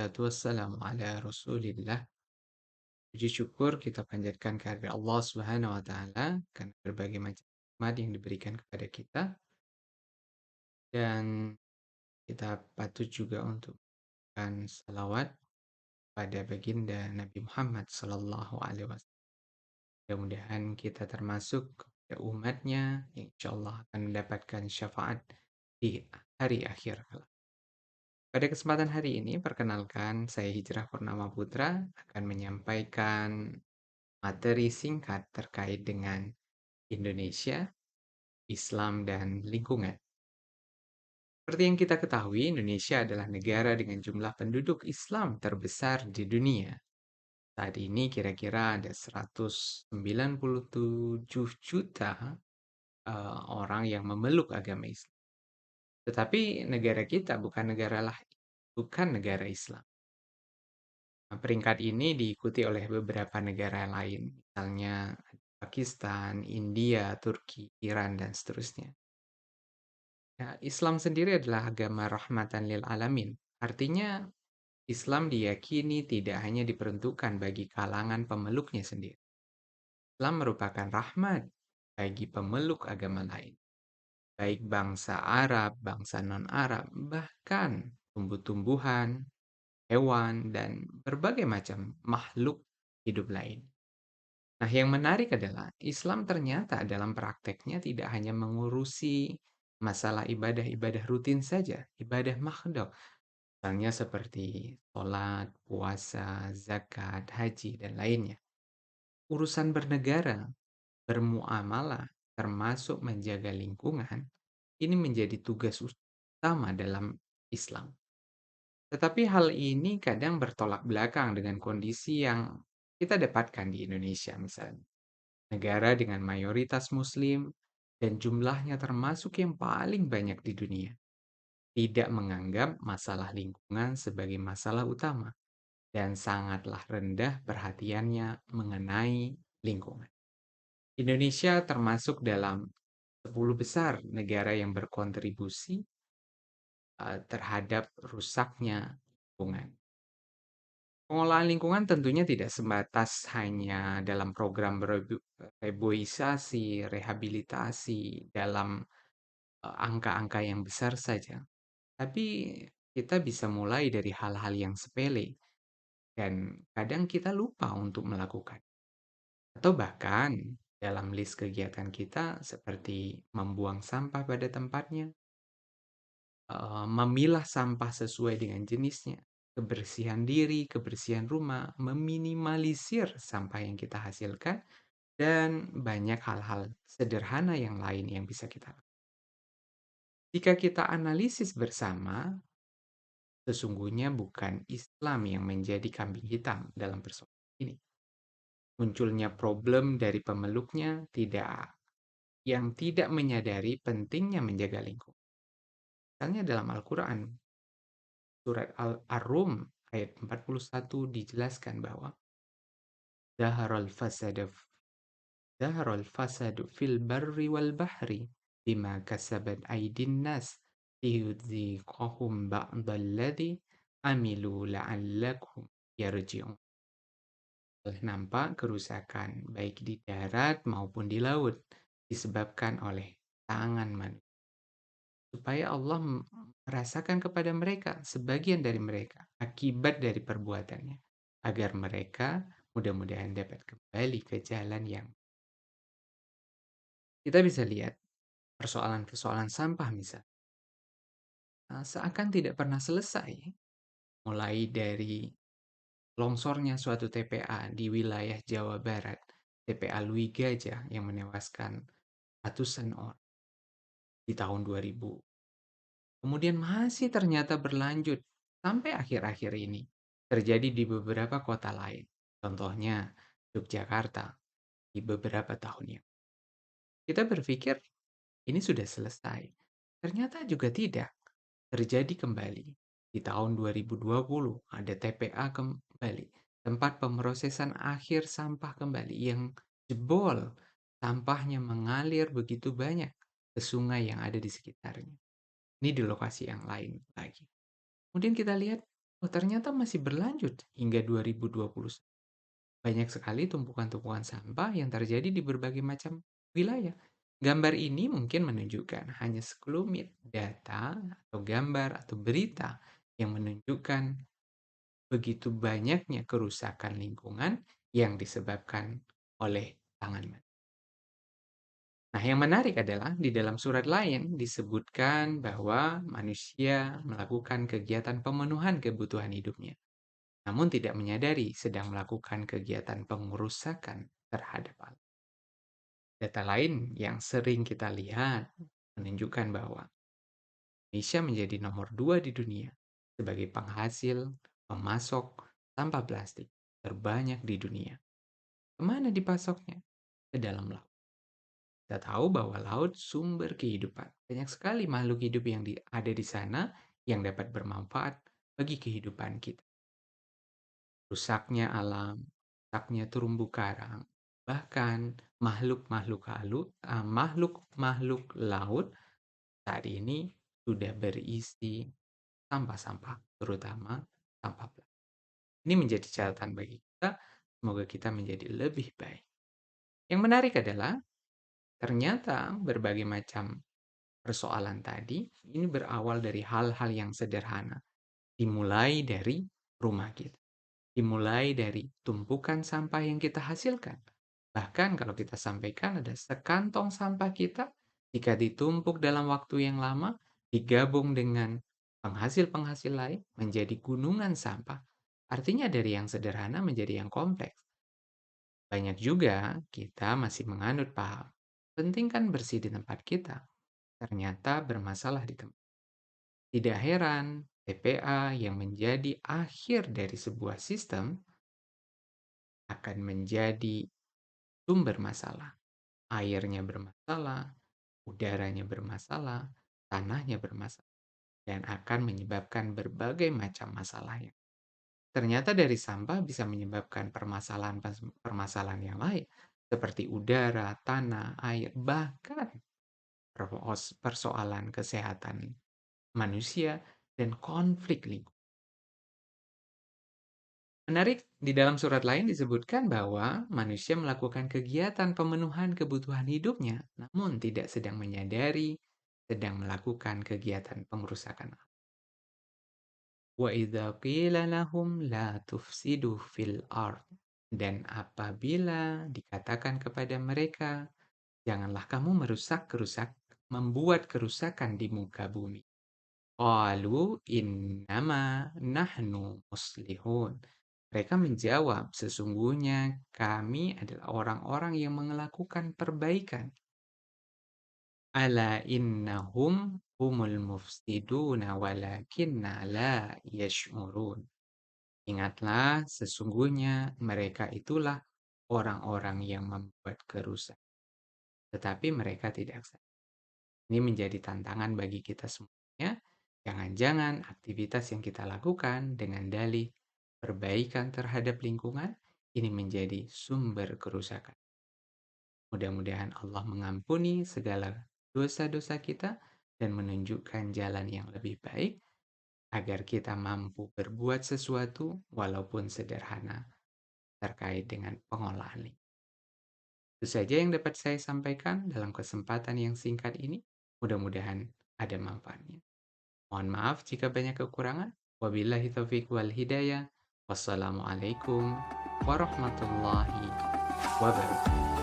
Wassalatu wassalamu ala Rasulillah. Puji syukur kita panjatkan kehadirat Allah Subhanahu wa taala karena berbagai macam nikmat yang diberikan kepada kita dan kita patut juga untuk memberikan salawat pada baginda Nabi Muhammad sallallahu alaihi wasallam. Mudah-mudahan kita termasuk kepada umatnya yang insyaallah akan mendapatkan syafaat di hari akhir kelak. Pada kesempatan hari ini, perkenalkan saya Hijrah Purnama Putra akan menyampaikan materi singkat terkait dengan Indonesia, Islam, dan lingkungan. Seperti yang kita ketahui, Indonesia adalah negara dengan jumlah penduduk Islam terbesar di dunia. Saat ini kira-kira ada 197 juta orang yang memeluk agama Islam. Tetapi negara kita bukan negara Islam. Nah, peringkat ini diikuti oleh beberapa negara lain, misalnya Pakistan, India, Turki, Iran, dan seterusnya. Ya, Islam sendiri adalah agama rahmatan lil alamin. Artinya, Islam diyakini tidak hanya diperuntukkan bagi kalangan pemeluknya sendiri. Islam merupakan rahmat bagi pemeluk agama lain, baik bangsa Arab, bangsa non-Arab, bahkan tumbuh-tumbuhan, hewan, dan berbagai macam makhluk hidup lain. Nah, yang menarik adalah Islam ternyata dalam prakteknya tidak hanya mengurusi masalah ibadah-ibadah rutin saja, ibadah makhluk, misalnya seperti sholat, puasa, zakat, haji, dan lainnya. Urusan bernegara, bermuamalah, termasuk menjaga lingkungan, ini menjadi tugas utama dalam Islam. Tetapi hal ini kadang bertolak belakang dengan kondisi yang kita dapatkan di Indonesia misalnya. Negara dengan mayoritas muslim dan jumlahnya termasuk yang paling banyak di dunia. Tidak menganggap masalah lingkungan sebagai masalah utama dan sangatlah rendah perhatiannya mengenai lingkungan. Indonesia termasuk dalam 10 besar negara yang berkontribusi terhadap rusaknya lingkungan. Pengolahan lingkungan tentunya tidak sebatas hanya dalam program reboisasi, rehabilitasi, dalam angka-angka yang besar saja. Tapi kita bisa mulai dari hal-hal yang sepele dan kadang kita lupa untuk melakukan. Atau bahkan dalam list kegiatan kita seperti membuang sampah pada tempatnya, memilah sampah sesuai dengan jenisnya, kebersihan diri, kebersihan rumah, meminimalisir sampah yang kita hasilkan, dan banyak hal-hal sederhana yang lain yang bisa kita lakukan. Jika kita analisis bersama, sesungguhnya bukan Islam yang menjadi kambing hitam dalam persoalan ini. Munculnya problem dari pemeluknya yang tidak menyadari pentingnya menjaga lingkungan. Misalnya dalam Al-Quran, surat Ar-Rum ayat 41 dijelaskan bahwa Zaharal fasadu fil barri wal bahri bima kasabat aydin nas liyudziqahum ba'dalladzi amilu la'allakum yarji'un. Nampak kerusakan baik di darat maupun di laut disebabkan oleh tangan manusia. Supaya Allah merasakan kepada mereka sebagian dari mereka akibat dari perbuatannya, agar mereka mudah-mudahan dapat kembali ke jalan yang kita bisa lihat persoalan-persoalan sampah misalnya. Seakan tidak pernah selesai, mulai dari longsornya suatu TPA di wilayah Jawa Barat, TPA Lui Gajah yang menewaskan ratusan orang di tahun 2000. Kemudian masih ternyata berlanjut sampai akhir-akhir ini. Terjadi di beberapa kota lain. Contohnya Yogyakarta di beberapa tahun yang. Kita berpikir ini sudah selesai. Ternyata juga tidak. Terjadi kembali. Di tahun 2020 ada TPA kembali. Tempat pemrosesan akhir sampah kembali yang jebol. Sampahnya mengalir begitu banyak ke sungai yang ada di sekitarnya. Ini di lokasi yang lain lagi. Kemudian kita lihat Oh, ternyata masih berlanjut hingga 2020. Banyak sekali tumpukan-tumpukan sampah yang terjadi di berbagai macam wilayah. Gambar ini mungkin menunjukkan hanya sekelumit data atau gambar atau berita yang menunjukkan begitu banyaknya kerusakan lingkungan yang disebabkan oleh tangan manusia. Nah, yang menarik adalah di dalam surat lain disebutkan bahwa manusia melakukan kegiatan pemenuhan kebutuhan hidupnya, namun tidak menyadari sedang melakukan kegiatan pengerusakan terhadap alam. Data lain yang sering kita lihat menunjukkan bahwa Indonesia menjadi nomor 2 di dunia sebagai penghasil, pemasok sampah plastik terbanyak di dunia. Kemana dipasoknya? Ke dalam laut. Kita tahu bahwa laut sumber kehidupan. Banyak sekali makhluk hidup yang ada di sana yang dapat bermanfaat bagi kehidupan kita. Rusaknya alam, rusaknya terumbu karang, bahkan makhluk-makhluk laut saat ini sudah berisi sampah-sampah, terutama sampah plastik. Ini menjadi catatan bagi kita, semoga kita menjadi lebih baik. Yang menarik adalah ternyata berbagai macam persoalan tadi ini berawal dari hal-hal yang sederhana, dimulai dari rumah kita. Dimulai dari tumpukan sampah yang kita hasilkan. Bahkan kalau kita sampaikan ada sekantong sampah kita, jika ditumpuk dalam waktu yang lama, digabung dengan penghasil-penghasil lain menjadi gunungan sampah. Artinya dari yang sederhana menjadi yang kompleks. Banyak juga kita masih menganut paham. Penting kan bersih di tempat kita. Ternyata bermasalah di tempat. Tidak heran TPA yang menjadi akhir dari sebuah sistem akan menjadi sumber masalah. Airnya bermasalah, udaranya bermasalah, tanahnya bermasalah, dan akan menyebabkan berbagai macam masalahnya. Ternyata dari sampah bisa menyebabkan permasalahan yang lain, seperti udara, tanah, air, bahkan persoalan kesehatan manusia dan konflik lingkungan. Menarik, di dalam surat lain disebutkan bahwa manusia melakukan kegiatan pemenuhan kebutuhan hidupnya, namun tidak sedang menyadari sedang melakukan kegiatan pengerusakan. Wa idza qila lahum la tufsidu fil ard. Dan apabila dikatakan kepada mereka, janganlah kamu membuat kerusakan di muka bumi. Qalu innama nahnu muslihun. Mereka menjawab, sesungguhnya kami adalah orang-orang yang melakukan perbaikan. Ala innahum humul mufsiduna walakinna la yash'urun. Ingatlah, sesungguhnya mereka itulah orang-orang yang membuat kerusakan. Tetapi mereka tidak sadar. Ini menjadi tantangan bagi kita semuanya. Jangan-jangan aktivitas yang kita lakukan dengan dalih perbaikan terhadap lingkungan ini menjadi sumber kerusakan. Mudah-mudahan Allah mengampuni segala dosa-dosa kita dan menunjukkan jalan yang lebih baik agar kita mampu berbuat sesuatu walaupun sederhana terkait dengan pengolahan lingkungan. Itu saja yang dapat saya sampaikan dalam kesempatan yang singkat ini. Mudah-mudahan ada manfaatnya. Mohon maaf jika banyak kekurangan. Wabillahi taufiq wal hidayah. Wassalamualaikum warahmatullahi wabarakatuh.